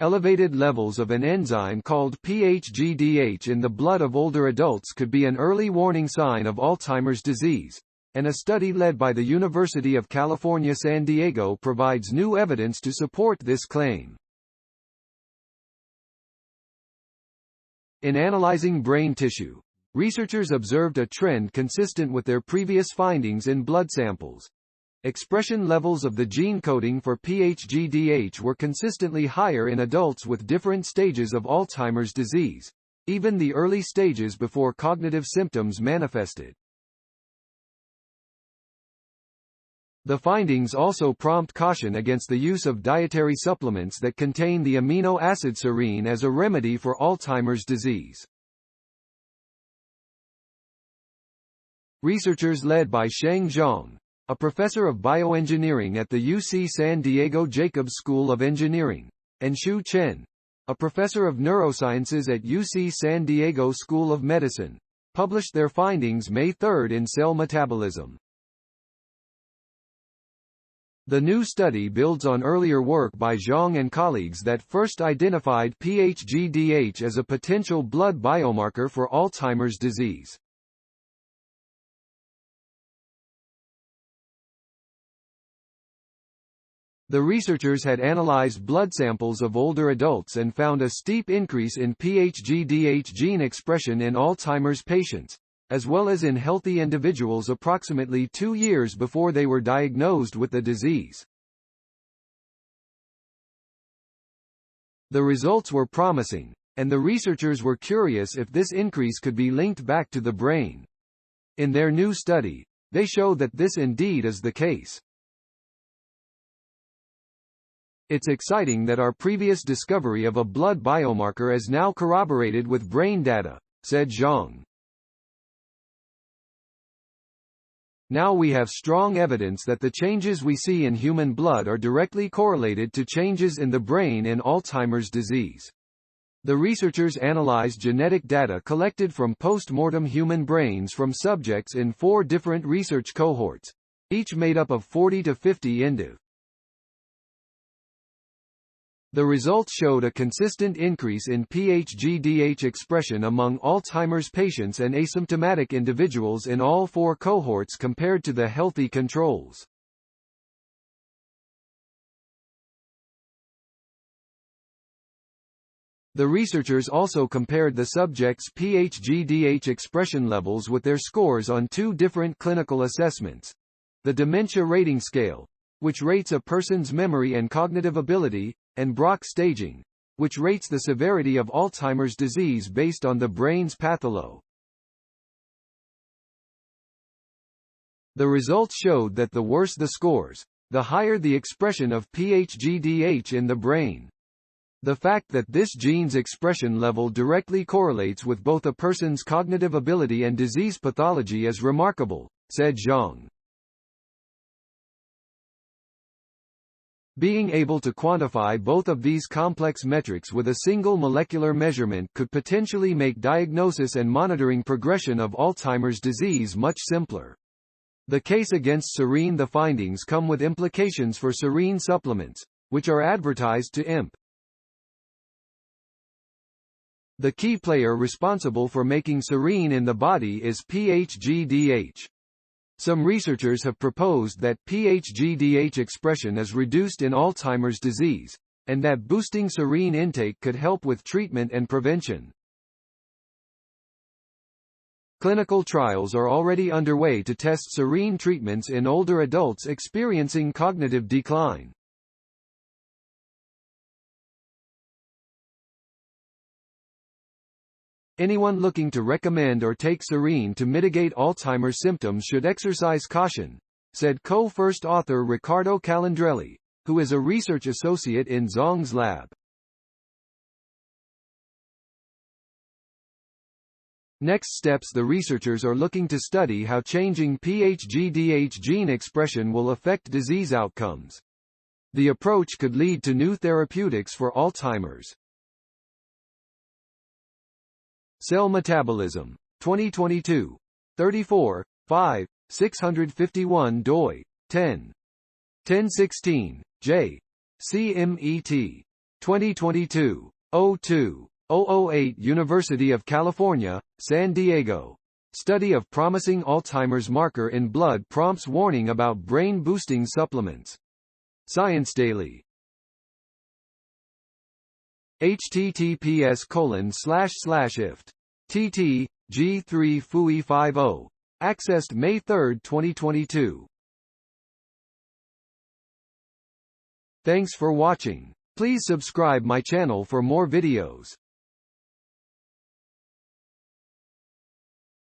Elevated levels of an enzyme called PHGDH in the blood of older adults could be an early warning sign of Alzheimer's disease, and a study led by the University of California, San Diego provides new evidence to support this claim. In analyzing brain tissue, researchers observed a trend consistent with their previous findings in blood samples. Expression levels of the gene coding for PHGDH were consistently higher in adults with different stages of Alzheimer's disease, even the early stages before cognitive symptoms manifested. The findings also prompt caution against the use of dietary supplements that contain the amino acid serine as a remedy for Alzheimer's disease. Researchers led by Sheng Zhong, a professor of bioengineering at the UC San Diego Jacobs School of Engineering, and Xu Chen, a professor of neurosciences at UC San Diego School of Medicine, published their findings May 3 in Cell Metabolism. The new study builds on earlier work by Zhong and colleagues that first identified PHGDH as a potential blood biomarker for Alzheimer's disease. The researchers had analyzed blood samples of older adults and found a steep increase in PHGDH gene expression in Alzheimer's patients, as well as in healthy individuals approximately 2 years before they were diagnosed with the disease. The results were promising, and the researchers were curious if this increase could be linked back to the brain. In their new study, they show that this indeed is the case. It's exciting that our previous discovery of a blood biomarker is now corroborated with brain data, said Zhong. Now we have strong evidence that the changes we see in human blood are directly correlated to changes in the brain in Alzheimer's disease. The researchers analyzed genetic data collected from post-mortem human brains from subjects in 4 different research cohorts, each made up of 40 to 50 indiv. The results showed a consistent increase in PHGDH expression among Alzheimer's patients and asymptomatic individuals in all 4 cohorts compared to the healthy controls. The researchers also compared the subjects' PHGDH expression levels with their scores on 2 different clinical assessments: the Dementia Rating Scale, which rates a person's memory and cognitive ability, and Braak staging, which rates the severity of Alzheimer's disease based on the brain's pathology. The results showed that the worse the scores, the higher the expression of PHGDH in the brain. The fact that this gene's expression level directly correlates with both a person's cognitive ability and disease pathology is remarkable, said Zhong. Being able to quantify both of these complex metrics with a single molecular measurement could potentially make diagnosis and monitoring progression of Alzheimer's disease much simpler. The case against serine. The findings come with implications for serine supplements, which are advertised to imp. The key player responsible for making serine in the body is PHGDH. Some researchers have proposed that PHGDH expression is reduced in Alzheimer's disease, and that boosting serine intake could help with treatment and prevention. Clinical trials are already underway to test serine treatments in older adults experiencing cognitive decline. Anyone looking to recommend or take serine to mitigate Alzheimer's symptoms should exercise caution, said co-first author Riccardo Calandrelli, who is a research associate in Zhong's lab. Next steps: the researchers are looking to study how changing PHGDH gene expression will affect disease outcomes. The approach could lead to new therapeutics for Alzheimer's. Cell Metabolism, 2022. 34, 5, 651 doi, 10. 1016, J. CMET. 2022. 02-008 University of California, San Diego. Study of promising Alzheimer's marker in blood prompts warning about brain-boosting supplements. Science Daily. https://ift. tt. G3 FUI 50. Accessed May 3, 2022. Thanks for watching. Please subscribe my channel for more videos.